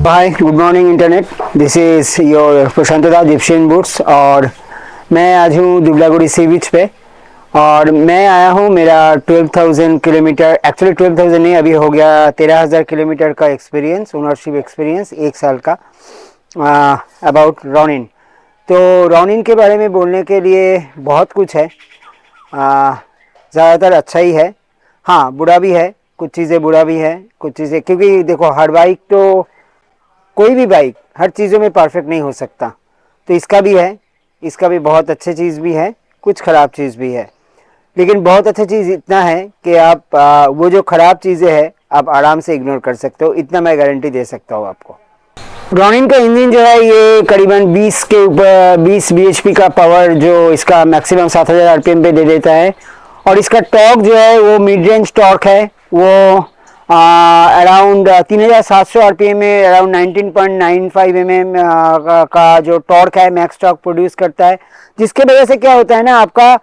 Hi, good morning internet. This is your प्रशांतदा जिप्शियन boots और मैं आज हूँ दुबलागुड़ी सी बीच पे और मैं आया हूँ मेरा 12,000 किलोमीटर, एक्चुअली 12,000 नहीं, अभी हो गया 13,000 किलोमीटर का एक्सपीरियंस, ओनरशिप एक्सपीरियंस 1 साल का अबाउट रॉनिन। तो रॉनिन के बारे में बोलने के लिए बहुत कुछ है। ज़्यादातर अच्छा ही है, हाँ बुरा भी है, कुछ चीज़ें बुरा भी है, कुछ चीज़ें, क्योंकि देखो हर बाइक तो, कोई भी बाइक हर चीज़ों में परफेक्ट नहीं हो सकता। तो इसका भी है, इसका भी बहुत अच्छी चीज़ भी है, कुछ ख़राब चीज़ भी है। लेकिन बहुत अच्छा चीज़ इतना है कि आप वो जो ख़राब चीज़ें हैं आप आराम से इग्नोर कर सकते हो, इतना मैं गारंटी दे सकता हूँ आपको। रॉनिन का इंजन जो है ये करीबन 20 के ऊपर 20 bhp का पावर जो इसका मैक्सिमम 7,000 आरपीएम पे दे देता है। और इसका टॉर्क जो है वो मिड रेंज टॉर्क है, वो अराउंड 3,700 आरपीएम में अराउंड 19.95 mm का जो टॉर्क है मैक्स टॉर्क प्रोड्यूस करता है। जिसके वजह से क्या होता है ना, आपका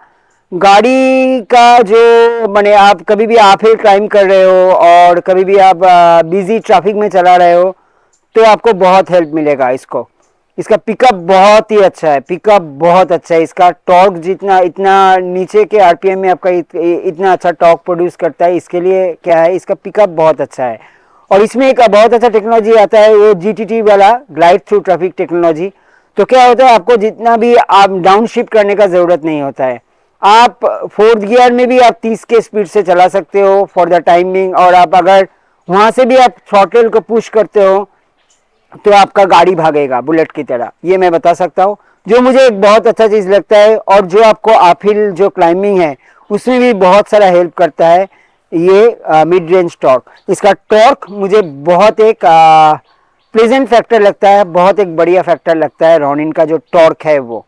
गाड़ी का जो माने आप कभी भी आप हिल क्लाइंब कर रहे हो और कभी भी आप बिजी ट्रैफिक में चला रहे हो तो आपको बहुत हेल्प मिलेगा इसको। इसका पिकअप बहुत ही अच्छा है, पिकअप बहुत अच्छा है। इसका टॉर्क जितना इतना नीचे के आरपीएम में आपका इतना अच्छा टॉर्क प्रोड्यूस करता है, इसके लिए क्या है, इसका पिकअप बहुत अच्छा है। और इसमें एक बहुत अच्छा टेक्नोलॉजी आता है, वो जीटीटी वाला ग्लाइड थ्रू ट्रैफिक टेक्नोलॉजी। तो क्या होता है, आपको जितना भी आप डाउन शिफ्ट करने का ज़रूरत नहीं होता है। आप फोर्थ गियर में भी आप 30 के स्पीड से चला सकते हो फॉर द टाइमिंग, और आप अगर वहाँ से भी आप थ्रॉटल को पुश करते हो तो आपका गाड़ी भागेगा बुलेट की तरह, ये मैं बता सकता हूँ। जो मुझे एक बहुत अच्छा चीज़ लगता है और जो आपको अपहिल जो क्लाइंबिंग है उसमें भी बहुत सारा हेल्प करता है, ये मिड रेंज टॉर्क। इसका टॉर्क मुझे बहुत एक प्लेजेंट फैक्टर लगता है, बहुत एक बढ़िया फैक्टर लगता है रॉनिन का जो टॉर्क है वो।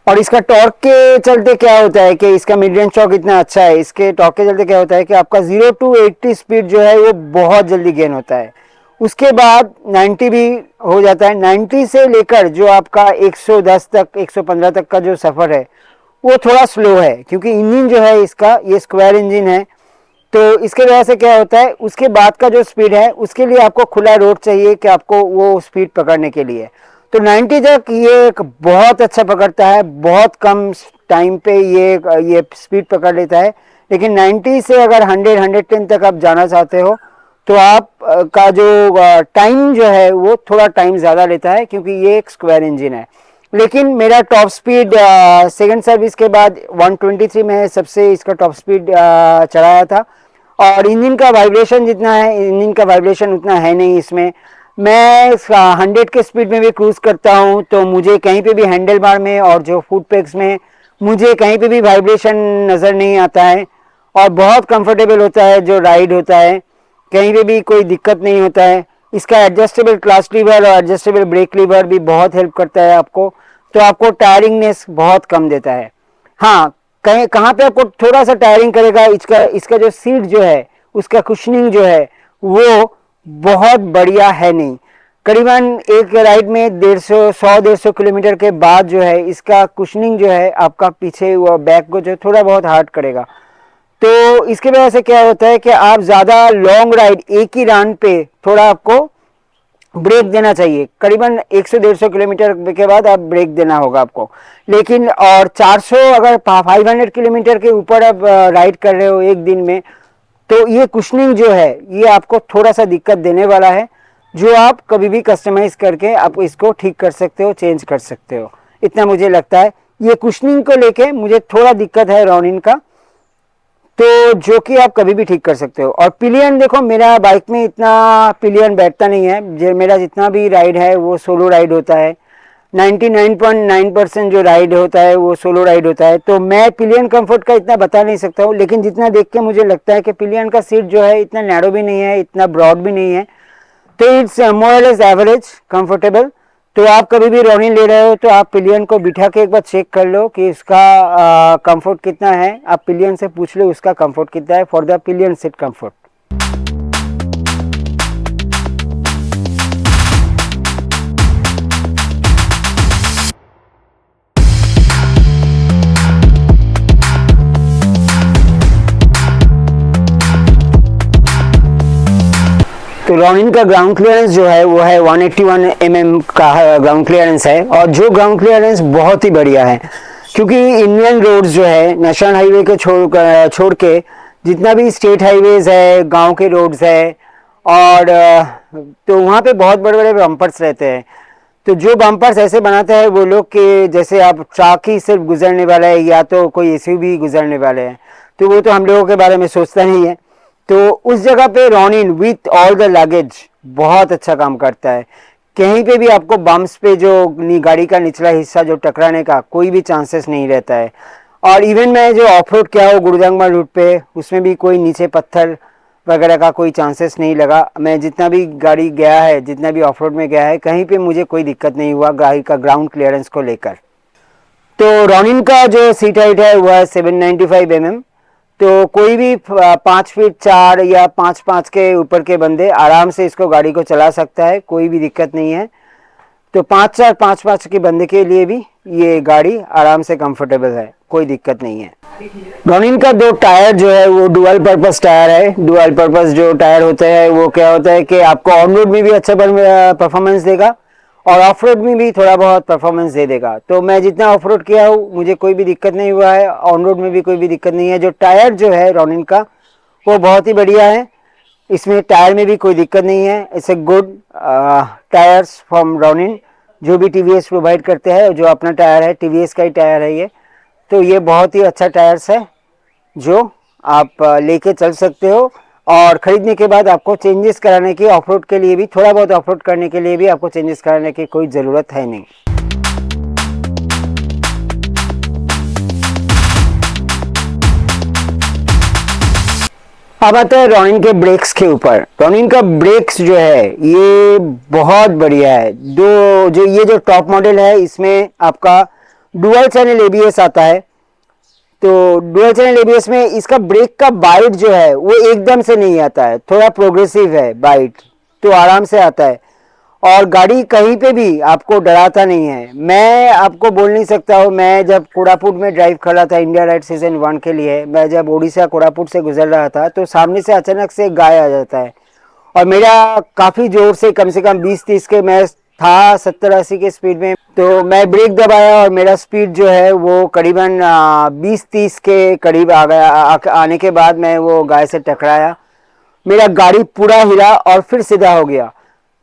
और इसका टॉर्क के चलते क्या होता है कि इसका मिड रेंज टॉर्क इतना अच्छा है, इसके टॉर्क के चलते क्या होता है कि आपका 0 to 80 स्पीड जो है वो बहुत जल्दी गेन होता है। उसके बाद 90 भी हो जाता है। 90 से लेकर जो आपका 110 तक 115 तक का जो सफ़र है वो थोड़ा स्लो है, क्योंकि इंजन जो है इसका ये स्क्वायर इंजन है। तो इसके वजह से क्या होता है, उसके बाद का जो स्पीड है उसके लिए आपको खुला रोड चाहिए कि आपको वो स्पीड पकड़ने के लिए। तो 90 तक ये एक बहुत अच्छा पकड़ता है, बहुत कम टाइम पे ये स्पीड पकड़ लेता है। लेकिन 90 से अगर 100-110 तक आप जाना चाहते हो तो आप का जो टाइम जो है वो थोड़ा टाइम ज़्यादा लेता है, क्योंकि ये एक स्क्वायर इंजन है। लेकिन मेरा टॉप स्पीड सेकंड सर्विस के बाद 123 में सबसे इसका टॉप स्पीड चढ़ाया था। और इंजन का वाइब्रेशन जितना है, इंजन का वाइब्रेशन उतना है नहीं इसमें। मैं 100 के स्पीड में भी क्रूज़ करता हूँ तो मुझे कहीं पे भी हैंडल बार में और जो फुट पेग्स में मुझे कहीं पे भी वाइब्रेशन नज़र नहीं आता है, और बहुत कंफर्टेबल होता है जो राइड होता है, कहीं पे भी कोई दिक्कत नहीं होता है। इसका एडजस्टेबल क्लच लीवर और एडजस्टेबल ब्रेक लीवर भी बहुत हेल्प करता है आपको, तो आपको टायरिंगनेस बहुत कम देता है। हाँ, कहीं कहाँ पे आपको थोड़ा सा टायरिंग करेगा, इसका जो सीट जो है उसका कुशनिंग जो है वो बहुत बढ़िया है नहीं। करीबन एक राइड में 150 किलोमीटर के बाद जो है इसका कुशनिंग जो है आपका पीछे वो बैक को जो थोड़ा बहुत हार्ड करेगा। तो इसके वजह से क्या होता है कि आप ज़्यादा लॉन्ग राइड एक ही रन पे थोड़ा आपको ब्रेक देना चाहिए, करीबन 100-150 किलोमीटर के बाद आप ब्रेक देना होगा आपको। लेकिन और 400 अगर 500 किलोमीटर के ऊपर आप राइड कर रहे हो एक दिन में, तो ये कुशनिंग जो है ये आपको थोड़ा सा दिक्कत देने वाला है, जो आप कभी भी कस्टमाइज़ करके आप इसको ठीक कर सकते हो, चेंज कर सकते हो, इतना मुझे लगता है। ये कुशनिंग को लेके मुझे थोड़ा दिक्कत है रॉनिन का, तो जो कि आप कभी भी ठीक कर सकते हो। और पिलियन देखो, मेरा बाइक में इतना पिलियन बैठता नहीं है, मेरा जितना भी राइड है वो सोलो राइड होता है। 99.9% जो राइड होता है वो सोलो राइड होता है। तो मैं पिलियन कंफर्ट का इतना बता नहीं सकता हूँ, लेकिन जितना देख के मुझे लगता है कि पिलियन का सीट जो है इतना नैरो भी नहीं है, इतना ब्रॉड भी नहीं है, तो इट्स मोर और लेस एवरेज कंफर्टेबल। तो आप कभी भी रॉनिन ले रहे हो तो आप पिलियन को बिठा के एक बार चेक कर लो कि इसका कंफर्ट कितना है। आप पिलियन से पूछ लो उसका कंफर्ट कितना है for the pillion seat comfort. तो रॉनिन का ग्राउंड क्लियरेंस जो है वो है 181 का ग्राउंड क्लियरेंस है, और जो ग्राउंड क्लियरेंस बहुत ही बढ़िया है, क्योंकि इंडियन रोड्स जो है नेशनल हाईवे को छोड़ के जितना भी स्टेट हाईवेज है, गांव के रोड्स है, और तो वहाँ पे बहुत बड़े बड़े बम्पर्स रहते हैं। तो जो बम्पर्स ऐसे बनाते हैं वो लोग कि जैसे आप ट्रक ही सिर्फ गुजरने वाला है या तो कोई एसयूवी गुजरने वाले हैं, तो वो तो हम लोगों के बारे में सोचता नहीं है। तो उस जगह पे Ronin with all the luggage बहुत अच्छा काम करता है। कहीं पे भी आपको बम्प्स पे जो गाड़ी का निचला हिस्सा जो टकराने का कोई भी चांसेस नहीं रहता है। और इवन मैं जो ऑफ रोड किया हूँ गुरुदांगमा रूट पे, उसमें भी कोई नीचे पत्थर वगैरह का कोई चांसेस नहीं लगा। मैं जितना भी गाड़ी गया है, जितना भी ऑफ रोड में गया है, कहीं पे मुझे कोई दिक्कत नहीं हुआ गाड़ी का ग्राउंड क्लियरेंस को लेकर। तो रॉनिन का जो सीट हाइट है वह 795 mm। तो कोई भी 5 फीट 4 या 5 के ऊपर के बंदे आराम से इसको गाड़ी को चला सकता है, कोई भी दिक्कत नहीं है। तो 5 के बंदे के लिए भी ये गाड़ी आराम से कंफर्टेबल है, कोई दिक्कत नहीं है। रॉनिन का 2 टायर जो है वो डुअल पर्पस टायर है। डुअल पर्पस जो टायर होते हैं वो क्या होता है कि आपको ऑन रोड में भी अच्छा परफॉर्मेंस देगा और ऑफ रोड में भी थोड़ा बहुत परफॉर्मेंस दे देगा। तो मैं जितना ऑफ रोड किया हूँ मुझे कोई भी दिक्कत नहीं हुआ है, ऑन रोड में भी कोई भी दिक्कत नहीं है। जो टायर जो है रॉनिन का वो बहुत ही बढ़िया है, इसमें टायर में भी कोई दिक्कत नहीं है। It's a good tyres from Ronin, जो भी टीवीएस प्रोवाइड करते हैं। जो अपना टायर है टीवीएस का ही टायर है ये, तो ये बहुत ही अच्छा टायर्स है जो आप लेके चल सकते हो। और ख़रीदने के बाद आपको चेंजेस कराने की, ऑफ रोड के लिए भी थोड़ा बहुत ऑफ रोड करने के लिए भी आपको चेंजेस कराने की कोई ज़रूरत है नहीं। अब आता है रॉनिन के ब्रेक्स के ऊपर। रॉनिन का ब्रेक्स जो है ये बहुत बढ़िया है। ये जो टॉप मॉडल है इसमें आपका डुअल चैनल एबीएस आता है। तो डुअल चैनल एबीएस में इसका ब्रेक का बाइट जो है वो एकदम से नहीं आता है, थोड़ा प्रोग्रेसिव है बाइट, तो आराम से आता है। और गाड़ी कहीं पे भी आपको डराता नहीं है। मैं आपको बोल नहीं सकता हूँ, मैं जब कोरापुट में ड्राइव कर रहा था इंडिया राइड सीजन 1 के लिए, मैं जब उड़ीसा कोरापुट से गुजर रहा था तो सामने से अचानक से एक गाय आ जाता है और मेरा काफ़ी जोर से कम 20-30 के मैं था 70-80 के स्पीड में, तो मैं ब्रेक दबाया और मेरा स्पीड जो है वो करीबन 20-30 के करीब आ गया। आने के बाद मैं वो गाय से टकराया, मेरा गाड़ी पूरा हिला और फिर सीधा हो गया।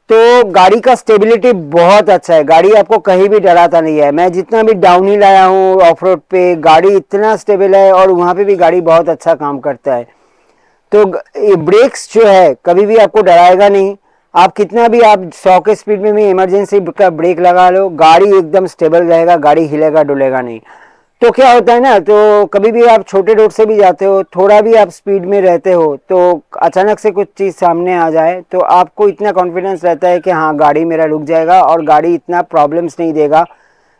तो गाड़ी का स्टेबिलिटी बहुत अच्छा है, गाड़ी आपको कहीं भी डराता नहीं है। मैं जितना भी डाउन हिल आया हूँ ऑफ रोड पे, गाड़ी इतना स्टेबल है और वहाँ पे भी गाड़ी बहुत अच्छा काम करता है। तो ये ब्रेक्स जो है कभी भी आपको डराएगा नहीं। आप कितना भी आप 100 के स्पीड में भी इमरजेंसी का ब्रेक लगा लो, गाड़ी एकदम स्टेबल रहेगा, गाड़ी हिलेगा डुलेगा नहीं। तो क्या होता है ना, तो कभी भी आप छोटे रोड से भी जाते हो, थोड़ा भी आप स्पीड में रहते हो, तो अचानक से कुछ चीज़ सामने आ जाए तो आपको इतना कॉन्फिडेंस रहता है कि हाँ गाड़ी मेरा रुक जाएगा और गाड़ी इतना प्रॉब्लम्स नहीं देगा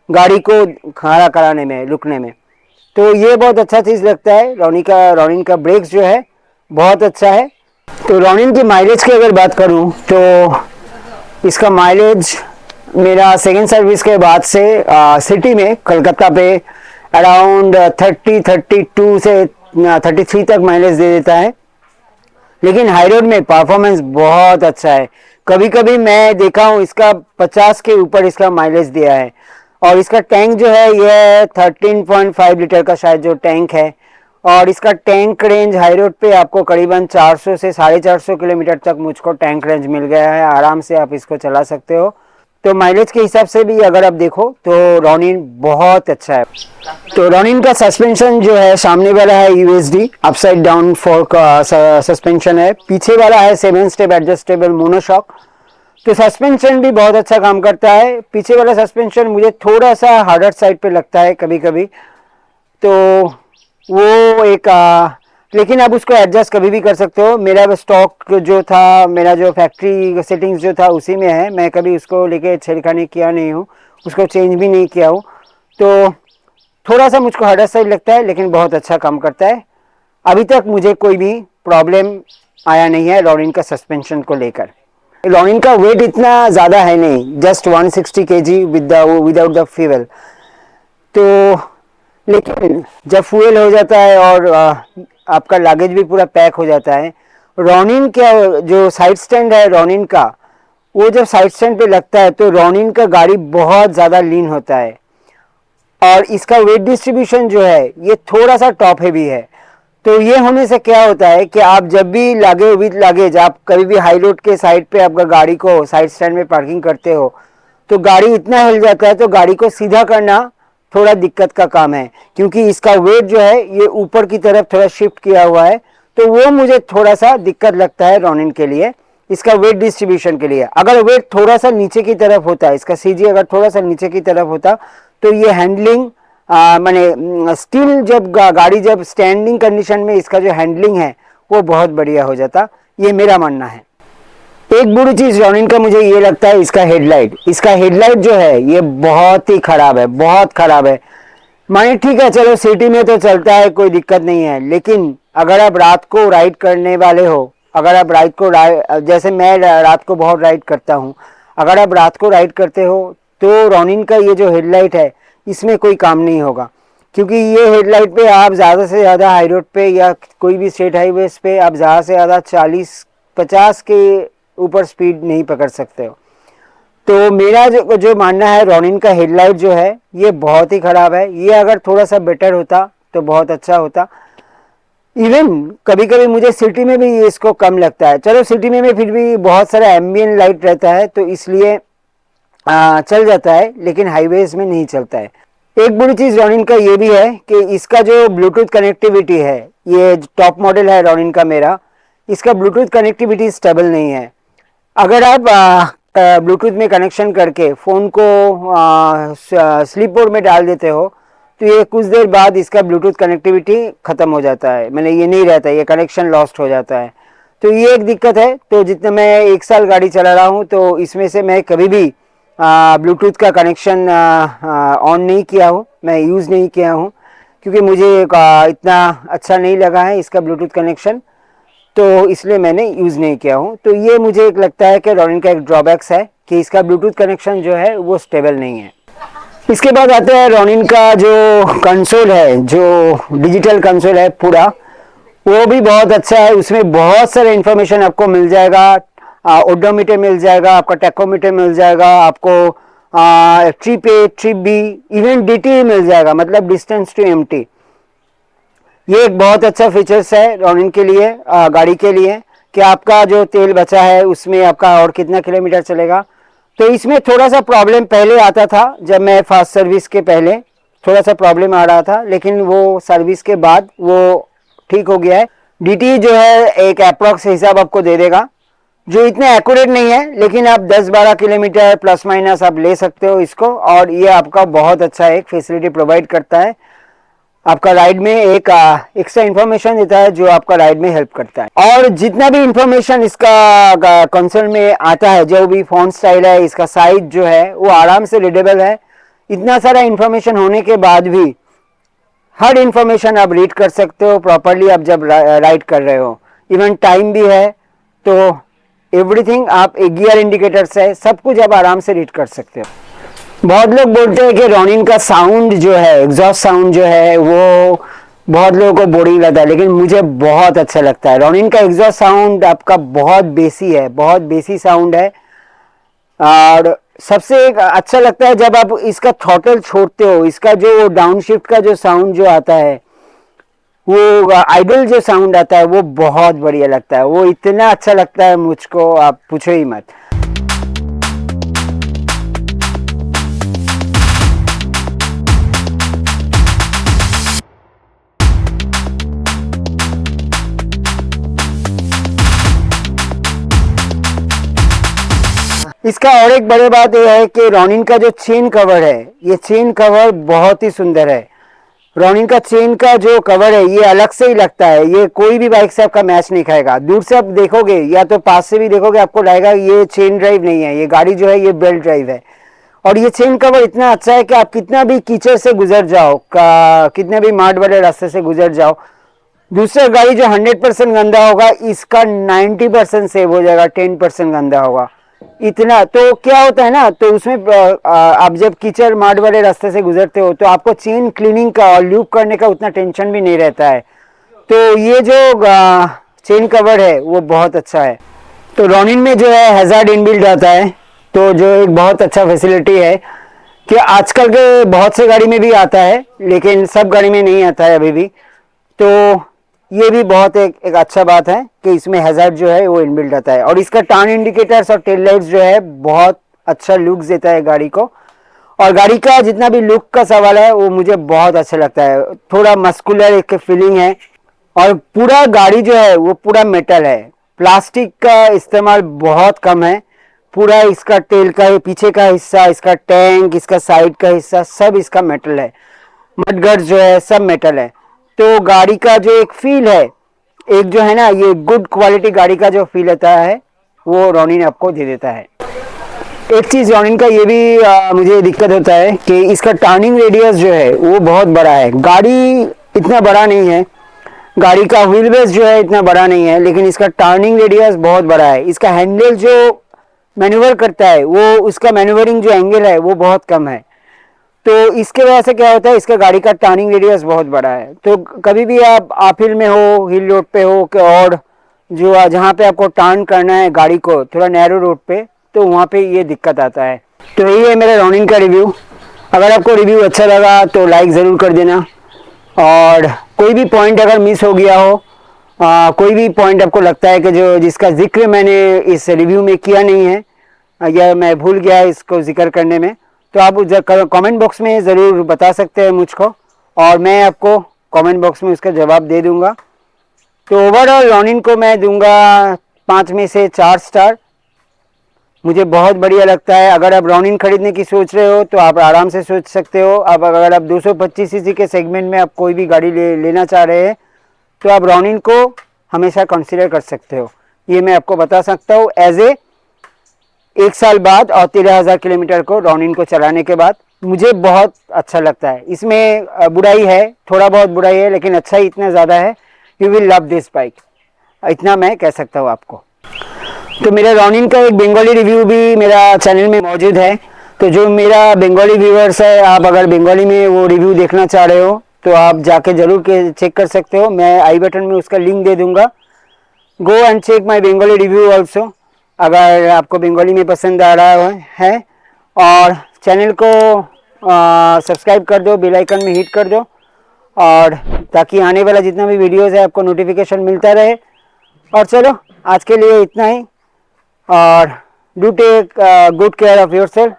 गाड़ी को खड़ा कराने में, रुकने में। तो ये बहुत अच्छा चीज़ लगता है। रॉनिन का ब्रेक्स जो है बहुत अच्छा है। तो रॉनिन की माइलेज की अगर बात करूं तो इसका माइलेज मेरा सेकेंड सर्विस के बाद से सिटी में कलकत्ता पे अराउंड 32 से 33 तक माइलेज दे देता है। लेकिन हाई रोड में परफॉर्मेंस बहुत अच्छा है। कभी कभी मैं देखा हूँ इसका 50 के ऊपर इसका माइलेज दिया है। और इसका टैंक जो है यह 13.5 लीटर का शायद जो टैंक है, और इसका टैंक रेंज हाई रोड पे आपको करीबन 400 से 450 किलोमीटर तक मुझको टैंक रेंज मिल गया है। आराम से आप इसको चला सकते हो। तो माइलेज के हिसाब से भी अगर आप देखो तो रॉनिन बहुत अच्छा है। तो रॉनिन का सस्पेंशन जो है सामने वाला है USD upside down fork suspension है, पीछे वाला है 7 स्टेप एडजस्टेबल मोनोशॉक। तो सस्पेंशन भी बहुत अच्छा काम करता है। पीछे वाला सस्पेंशन मुझे थोड़ा सा हार्डर साइड पे लगता है कभी कभी, तो वो एक लेकिन आप उसको एडजस्ट कभी भी कर सकते हो। मेरा स्टॉक जो था, मेरा जो फैक्ट्री सेटिंग्स जो था उसी में है, मैं कभी उसको लेके छेड़खानी किया नहीं हूँ, उसको चेंज भी नहीं किया हूँ। तो थोड़ा सा मुझको हार्डर साइड लगता है लेकिन बहुत अच्छा काम करता है। अभी तक मुझे कोई भी प्रॉब्लम आया नहीं है रॉनिन का सस्पेंशन को लेकर। रॉनिन का वेट इतना ज़्यादा है नहीं, just 160 kg without the fuel. तो लेकिन जब फ्यूल हो जाता है और आपका लगेज भी पूरा पैक हो जाता है, रोनिन क्या, जो साइड स्टैंड है रोनिन का, वो जब साइड स्टैंड पे लगता है तो रोनिन का गाड़ी बहुत ज़्यादा लीन होता है और इसका वेट डिस्ट्रीब्यूशन जो है ये थोड़ा सा टॉप हेवी है। तो ये होने से क्या होता है कि आप जब भी लगे विद लगेज आप कभी भी हाई रोड के साइड पे आपका गाड़ी को साइड स्टैंड में पार्किंग करते हो तो गाड़ी इतना हिल जाता है, तो गाड़ी को सीधा करना थोड़ा दिक्कत का काम है, क्योंकि इसका वेट जो है ये ऊपर की तरफ थोड़ा शिफ्ट किया हुआ है। तो वो मुझे थोड़ा सा दिक्कत लगता है रोनिन के लिए, इसका वेट डिस्ट्रीब्यूशन के लिए। अगर वेट थोड़ा सा नीचे की तरफ होता, इसका सीजी अगर थोड़ा सा नीचे की तरफ होता तो ये हैंडलिंग माने स्टिल जब गाड़ी जब स्टैंडिंग कंडीशन में इसका जो हैंडलिंग है वो बहुत बढ़िया हो जाता, ये मेरा मानना है। एक बुरी चीज रोनिन का मुझे ये लगता है इसका हेडलाइट, इसका हेडलाइट जो है ये बहुत ही खराब है, बहुत खराब है। माने ठीक है चलो सिटी में तो चलता है कोई दिक्कत नहीं है, लेकिन अगर आप रात को राइड करने वाले हो, अगर आप रात को जैसे मैं रात को बहुत राइड करता हूँ, अगर आप रात को राइड करते हो तो रोनिन का ये जो हेडलाइट है इसमें कोई काम नहीं होगा, क्योंकि ये हेडलाइट पे आप ज़्यादा से ज़्यादा हाई रोड पे या कोई भी स्टेट हाईवेज पे आप ज़्यादा से ज़्यादा 40-50 के ऊपर स्पीड नहीं पकड़ सकते हो। तो मेरा जो मानना है रोनिन का हेडलाइट जो है ये बहुत ही ख़राब है, ये अगर थोड़ा सा बेटर होता तो बहुत अच्छा होता। इवन कभी कभी मुझे सिटी में भी इसको कम लगता है, चलो सिटी में फिर भी बहुत सारा एम्बियंट लाइट रहता है तो इसलिए चल जाता है, लेकिन हाईवेज में नहीं चलता है। एक बुरी चीज रोनिन का ये भी है कि इसका जो ब्लूटूथ कनेक्टिविटी है, ये टॉप मॉडल है रोनिन का मेरा, इसका ब्लूटूथ कनेक्टिविटी स्टेबल नहीं है। अगर आप ब्लूटूथ में कनेक्शन करके फ़ोन को स्लीप मोड में डाल देते हो तो ये कुछ देर बाद इसका ब्लूटूथ कनेक्टिविटी ख़त्म हो जाता है, मतलब ये नहीं रहता है, ये कनेक्शन लॉस्ट हो जाता है। तो ये एक दिक्कत है। तो जितना मैं 1 साल गाड़ी चला रहा हूँ तो इसमें से मैं कभी भी ब्लूटूथ का कनेक्शन ऑन नहीं किया हूँ, मैं यूज़ नहीं किया हूँ, क्योंकि मुझे इतना अच्छा नहीं लगा है इसका ब्लूटूथ कनेक्शन, तो इसलिए मैंने यूज़ नहीं किया हूँ। तो ये मुझे एक लगता है कि रोनिन का एक ड्रॉबैक्स है कि इसका ब्लूटूथ कनेक्शन जो है वो स्टेबल नहीं है। इसके बाद आता है रोनिन का जो कंसोल है, जो डिजिटल कंसोल है पूरा, वो भी बहुत अच्छा है। उसमें बहुत सारे इन्फॉर्मेशन आपको मिल जाएगा, ओडोमीटर मिल जाएगा, आपका टेकोमीटर मिल जाएगा, आपको trip A trip B even DT मिल जाएगा, मतलब डिस्टेंस टू एम्प्टी। ये एक बहुत अच्छा फीचर्स है रोनिन के लिए, गाड़ी के लिए, कि आपका जो तेल बचा है उसमें आपका और कितना किलोमीटर चलेगा। तो इसमें थोड़ा सा प्रॉब्लम पहले आता था, जब मैं फास्ट सर्विस के पहले थोड़ा सा प्रॉब्लम आ रहा था, लेकिन वो सर्विस के बाद वो ठीक हो गया है। डीटी जो है एक अप्रॉक्स हिसाब आपको दे देगा, जो इतने एक्यूरेट नहीं है, लेकिन आप 10-12 किलोमीटर प्लस माइनस आप ले सकते हो इसको, और ये आपका बहुत अच्छा एक फैसिलिटी प्रोवाइड करता है। आपका राइड में एक एक्स्ट्रा इन्फॉर्मेशन देता है जो आपका राइड में हेल्प करता है। और जितना भी इन्फॉर्मेशन इसका कंसोल में आता है, जो भी फॉन्ट स्टाइल है, इसका साइज जो है वो आराम से रीडेबल है। इतना सारा इन्फॉर्मेशन होने के बाद भी हर इन्फॉर्मेशन आप रीड कर सकते हो प्रॉपरली आप जब राइड कर रहे हो। इवन टाइम भी है, तो एवरीथिंग आप एक गियर इंडिकेटर्स है, सब कुछ आप आराम से रीड कर सकते हो। बहुत लोग बोलते हैं कि रोनिन का साउंड जो है, एग्जॉस्ट साउंड जो है वो बहुत लोगों को बोरिंग लगता है, लेकिन मुझे बहुत अच्छा लगता है। रोनिन का एग्जॉस्ट साउंड आपका बहुत बेसी है, बहुत बेसी साउंड है। और सबसे अच्छा लगता है जब आप इसका थ्रॉटल छोड़ते हो, इसका जो डाउनशिफ्ट का जो साउंड जो आता है, वो आइडल जो साउंड आता है वो बहुत बढ़िया लगता है। वो इतना अच्छा लगता है मुझको, आप पूछो ही मत। इसका और एक बड़ी बात यह है कि रोनिन का जो चेन कवर है, ये चेन कवर बहुत ही सुंदर है। रोनिन का चेन का जो कवर है ये अलग से ही लगता है, ये कोई भी बाइक से आपका मैच नहीं खाएगा। दूर से आप देखोगे या तो पास से भी देखोगे, आपको लगेगा ये चेन ड्राइव नहीं है, ये गाड़ी जो है ये बेल्ट ड्राइव है। और ये चेन कवर इतना अच्छा है कि आप कितना भी कीचड़ से गुजर जाओ, कितने भी मार्ट वाले रास्ते से गुजर जाओ, दूसरा गाड़ी जो 100% गंदा होगा, इसका 90% सेव हो जाएगा, 10% गंदा होगा। इतना तो क्या होता है ना, तो उसमें आप जब कीचड़ मार्ट वाले रास्ते से गुजरते हो तो आपको चेन क्लीनिंग का और ल्यूब करने का उतना टेंशन भी नहीं रहता है। तो ये जो चेन कवर है वो बहुत अच्छा है। तो रॉनिन में जो है हैजार्ड इनबिल्ट आता है, तो जो एक बहुत अच्छा फैसिलिटी है कि आजकल के बहुत से गाड़ी में भी आता है लेकिन सब गाड़ी में नहीं आता है अभी भी। तो ये भी बहुत एक अच्छा बात है कि इसमें हैजार्ड जो है वो इनबिल्ट आता है। और इसका टर्न इंडिकेटर्स और टेल लाइट्स जो है बहुत अच्छा लुक्स देता है गाड़ी को। और गाड़ी का जितना भी लुक का सवाल है वो मुझे बहुत अच्छा लगता है, थोड़ा मस्कुलर एक फीलिंग है। और पूरा गाड़ी जो है वो पूरा मेटल है, प्लास्टिक का इस्तेमाल बहुत कम है। पूरा इसका टेल का पीछे का हिस्सा, इसका टैंक, इसका साइड का हिस्सा सब इसका मेटल है। मडगार्ड जो है सब मेटल है। तो गाड़ी का जो एक फील है, एक जो है ना ये गुड क्वालिटी गाड़ी का जो फील आता है वो रॉनिन आपको दे देता है। एक चीज़ रॉनिन का ये भी मुझे दिक्कत होता है कि इसका टर्निंग रेडियस जो है वो बहुत बड़ा है। गाड़ी इतना बड़ा नहीं है, गाड़ी का व्हील बेस जो है इतना बड़ा नहीं है, लेकिन इसका टर्निंग रेडियस बहुत बड़ा है। इसका हैंडल जो मैन्यूवर करता है वो उसका मैन्यूवरिंग जो एंगल है वो बहुत कम है। तो इसके वजह से क्या होता है, इसका गाड़ी का टर्निंग रेडियस बहुत बड़ा है। तो कभी भी आप हिल में हो, हिल रोड पे हो कि और जो जहाँ पे आपको टर्न करना है गाड़ी को थोड़ा नैरो रोड पे, तो वहाँ पे ये दिक्कत आता है। तो यही है मेरा रॉनिन का रिव्यू। अगर आपको रिव्यू अच्छा लगा तो लाइक ज़रूर कर देना। और कोई भी पॉइंट अगर मिस हो गया हो, कोई भी पॉइंट आपको लगता है कि जो जिसका जिक्र मैंने इस रिव्यू में किया नहीं है या मैं भूल गया इसको जिक्र करने में, तो आप कमेंट बॉक्स में ज़रूर बता सकते हैं मुझको और मैं आपको कमेंट बॉक्स में उसका जवाब दे दूंगा। तो ओवरऑल रॉनिन को मैं दूंगा 5 में से 4 स्टार। मुझे बहुत बढ़िया लगता है। अगर आप रॉनिन खरीदने की सोच रहे हो तो आप आराम से सोच सकते हो। अब अगर आप 225 सीसी के सेगमेंट में आप कोई भी गाड़ी लेना चाह रहे हैं तो आप रॉनिन को हमेशा कंसीडर कर सकते हो। ये मैं आपको बता सकता हूँ एज ए 1 साल बाद और 13,000 किलोमीटर को रॉनिन को चलाने के बाद मुझे बहुत अच्छा लगता है। इसमें बुराई है, थोड़ा बहुत बुराई है, लेकिन अच्छा ही इतना ज़्यादा है, you will love this bike, इतना मैं कह सकता हूँ आपको। तो मेरा रॉनिन का एक बंगाली रिव्यू भी मेरा चैनल में मौजूद है। तो जो मेरा बंगाली व्यूअर्स है, आप अगर बंगाली में वो रिव्यू देखना चाह रहे हो तो आप जाके ज़रूर चेक कर सकते हो। मैं आई बटन में उसका लिंक दे दूंगा। Go and check my Bengali review also, अगर आपको बंगाली में पसंद आ रहा है। और चैनल को सब्सक्राइब कर दो, बेल आइकन में हिट कर दो, और ताकि आने वाला जितना भी वीडियोस है आपको नोटिफिकेशन मिलता रहे। और चलो आज के लिए इतना ही, और do take good care of yourself.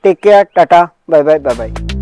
Take care, tata, bye bye, bye bye.